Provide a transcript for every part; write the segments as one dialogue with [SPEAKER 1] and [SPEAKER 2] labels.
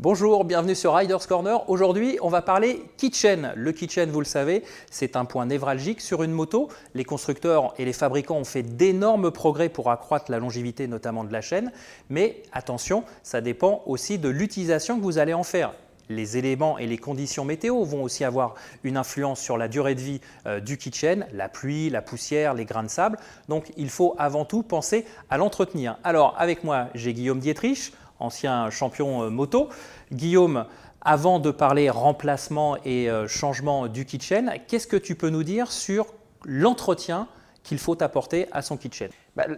[SPEAKER 1] Bonjour, bienvenue sur Riders Corner. Aujourd'hui, on va parler kitchen. Le kitchen, vous le savez, c'est un point névralgique sur une moto. Les constructeurs et les fabricants ont fait d'énormes progrès pour accroître la longévité, notamment de la chaîne. Mais attention, ça dépend aussi de l'utilisation que vous allez en faire. Les éléments et les conditions météo vont aussi avoir une influence sur la durée de vie du kitchen, la pluie, la poussière, les grains de sable. Donc, il faut avant tout penser à l'entretenir. Alors, avec moi, j'ai Guillaume Dietrich, ancien champion moto. Guillaume, avant de parler remplacement et changement du kitchen, qu'est-ce que tu peux nous dire sur l'entretien qu'il faut apporter à son kitchen?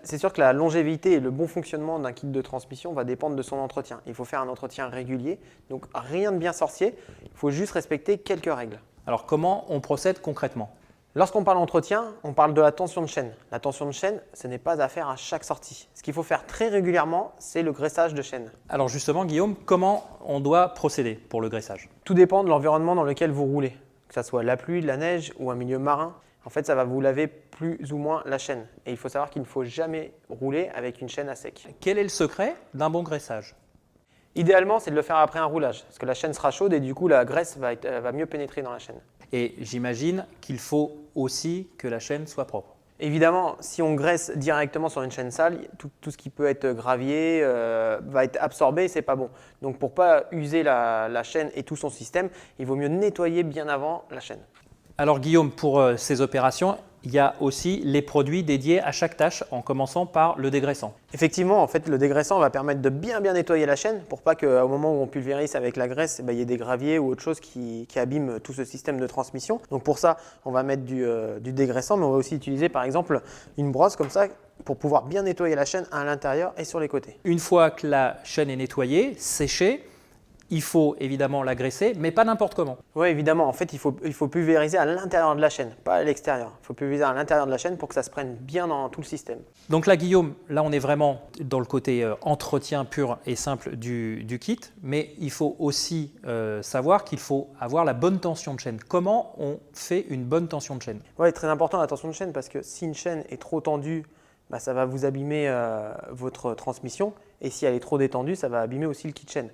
[SPEAKER 2] C'est sûr que la longévité et le bon fonctionnement d'un kit de transmission va dépendre de son entretien. Il faut faire un entretien régulier, donc rien de bien sorcier, il faut juste respecter quelques règles.
[SPEAKER 1] Alors comment on procède concrètement?
[SPEAKER 2] Lorsqu'on parle entretien, on parle de la tension de chaîne. La tension de chaîne, ce n'est pas à faire à chaque sortie. Ce qu'il faut faire très régulièrement, c'est le graissage de chaîne.
[SPEAKER 1] Alors justement, Guillaume, comment on doit procéder pour le graissage?
[SPEAKER 2] Tout dépend de l'environnement dans lequel vous roulez, que ce soit la pluie, la neige ou un milieu marin. En fait, ça va vous laver plus ou moins la chaîne. Et il faut savoir qu'il ne faut jamais rouler avec une chaîne à sec.
[SPEAKER 1] Quel est le secret d'un bon graissage?
[SPEAKER 2] Idéalement, c'est de le faire après un roulage, parce que la chaîne sera chaude et du coup, la graisse va mieux pénétrer dans la chaîne.
[SPEAKER 1] Et j'imagine qu'il faut aussi que la chaîne soit propre.
[SPEAKER 2] Évidemment, si on graisse directement sur une chaîne sale, tout ce qui peut être gravier va être absorbé et ce n'est pas bon. Donc pour ne pas user la chaîne et tout son système, il vaut mieux nettoyer bien avant la chaîne.
[SPEAKER 1] Alors Guillaume, pour ces opérations, il y a aussi les produits dédiés à chaque tâche, en commençant par le dégraissant.
[SPEAKER 2] Effectivement, en fait, le dégraissant va permettre de bien nettoyer la chaîne pour pas qu'au moment où on pulvérise avec la graisse, il y ait des graviers ou autre chose qui abîment tout ce système de transmission. Donc pour ça, on va mettre du dégraissant, mais on va aussi utiliser par exemple une brosse comme ça pour pouvoir bien nettoyer la chaîne à l'intérieur et sur les côtés.
[SPEAKER 1] Une fois que la chaîne est nettoyée, séchée, il faut évidemment la graisser, mais pas n'importe comment.
[SPEAKER 2] Oui, évidemment. En fait, il faut pulvériser à l'intérieur de la chaîne, pas à l'extérieur. Il faut pulvériser à l'intérieur de la chaîne pour que ça se prenne bien dans tout le système.
[SPEAKER 1] Donc là, Guillaume, là on est vraiment dans le côté entretien pur et simple du kit, mais il faut aussi savoir qu'il faut avoir la bonne tension de chaîne. Comment on fait une bonne tension de chaîne?
[SPEAKER 2] Oui, très important la tension de chaîne parce que si une chaîne est trop tendue, ça va vous abîmer votre transmission et si elle est trop détendue, ça va abîmer aussi le kit chaîne.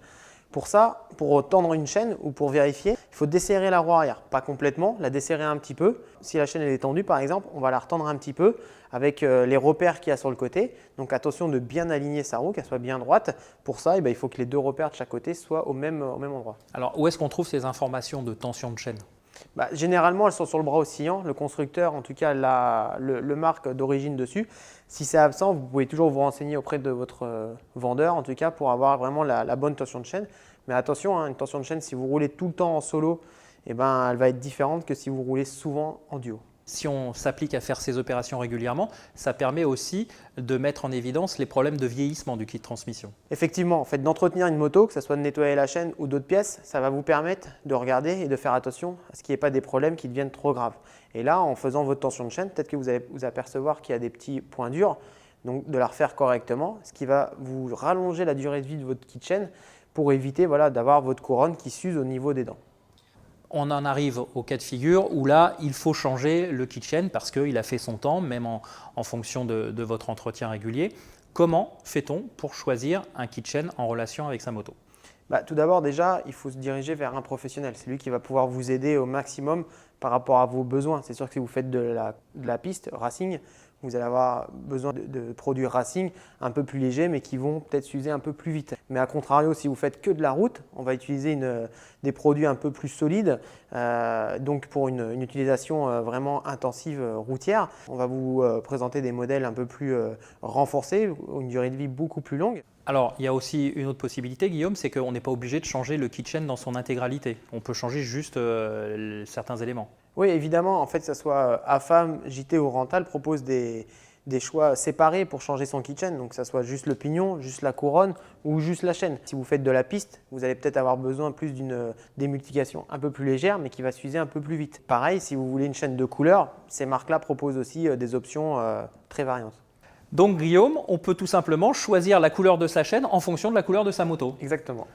[SPEAKER 2] Pour ça, pour tendre une chaîne ou pour vérifier, il faut desserrer la roue arrière. Pas complètement, la desserrer un petit peu. Si la chaîne est tendue par exemple, on va la retendre un petit peu avec les repères qu'il y a sur le côté. Donc attention de bien aligner sa roue, qu'elle soit bien droite. Pour ça, il faut que les deux repères de chaque côté soient au même endroit.
[SPEAKER 1] Alors où est-ce qu'on trouve ces informations de tension de chaîne?
[SPEAKER 2] Généralement, elles sont sur le bras oscillant. Le constructeur, en tout cas, le marque d'origine dessus. Si c'est absent, vous pouvez toujours vous renseigner auprès de votre vendeur, en tout cas, pour avoir vraiment la bonne tension de chaîne. Mais attention, une tension de chaîne, si vous roulez tout le temps en solo, elle va être différente que si vous roulez souvent en duo.
[SPEAKER 1] Si on s'applique à faire ces opérations régulièrement, ça permet aussi de mettre en évidence les problèmes de vieillissement du kit de transmission.
[SPEAKER 2] Effectivement, en fait, d'entretenir une moto, que ce soit de nettoyer la chaîne ou d'autres pièces, ça va vous permettre de regarder et de faire attention à ce qu'il n'y ait pas des problèmes qui deviennent trop graves. Et là, en faisant votre tension de chaîne, peut-être que vous allez vous apercevoir qu'il y a des petits points durs, donc de la refaire correctement, ce qui va vous rallonger la durée de vie de votre kit chaîne pour éviter d'avoir votre couronne qui s'use au niveau des dents.
[SPEAKER 1] On en arrive au cas de figure où là, il faut changer le kit chaîne parce qu'il a fait son temps, même en fonction de votre entretien régulier. Comment fait-on pour choisir un kit chaîne en relation avec sa moto?
[SPEAKER 2] Tout d'abord, déjà, il faut se diriger vers un professionnel. C'est lui qui va pouvoir vous aider au maximum par rapport à vos besoins. C'est sûr que si vous faites de la piste racing, vous allez avoir besoin de produits racing un peu plus légers, mais qui vont peut-être s'user un peu plus vite. Mais à contrario, si vous faites que de la route, on va utiliser des produits un peu plus solides. Donc pour une utilisation vraiment intensive routière, on va vous présenter des modèles un peu plus renforcés, une durée de vie beaucoup plus longue.
[SPEAKER 1] Alors, il y a aussi une autre possibilité, Guillaume, c'est qu'on n'est pas obligé de changer le kit chaîne dans son intégralité. On peut changer juste certains éléments.
[SPEAKER 2] Oui, évidemment, en fait, que ce soit AFAM, JT ou Rental propose des choix séparés pour changer son kit chaîne. Donc, que ce soit juste le pignon, juste la couronne ou juste la chaîne. Si vous faites de la piste, vous allez peut-être avoir besoin plus d'une démultiplication un peu plus légère, mais qui va s'user un peu plus vite. Pareil, si vous voulez une chaîne de couleur, ces marques-là proposent aussi des options très variantes.
[SPEAKER 1] Donc Guillaume, on peut tout simplement choisir la couleur de sa chaîne en fonction de la couleur de sa moto.
[SPEAKER 2] Exactement.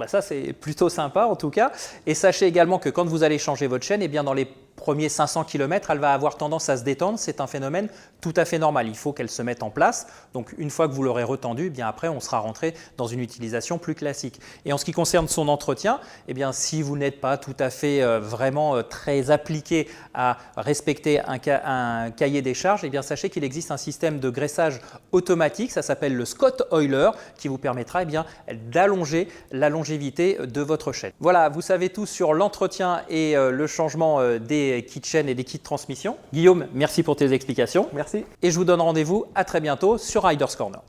[SPEAKER 1] Ça c'est plutôt sympa en tout cas. Et sachez également que quand vous allez changer votre chaîne, dans les premiers 500 km, elle va avoir tendance à se détendre. C'est un phénomène tout à fait normal. Il faut qu'elle se mette en place. Donc, une fois que vous l'aurez retendue, eh bien après, on sera rentré dans une utilisation plus classique. Et en ce qui concerne son entretien, eh bien, si vous n'êtes pas tout à fait vraiment très appliqué à respecter un cahier des charges, eh bien, sachez qu'il existe un système de graissage automatique. Ça s'appelle le Scott Oiler qui vous permettra eh bien, d'allonger la longévité de votre chaîne. Voilà, vous savez tout sur l'entretien et le changement des kits chaînes et des kits transmission. Guillaume, merci pour tes explications.
[SPEAKER 2] Merci.
[SPEAKER 1] Et je vous donne rendez-vous à très bientôt sur Riders Corner.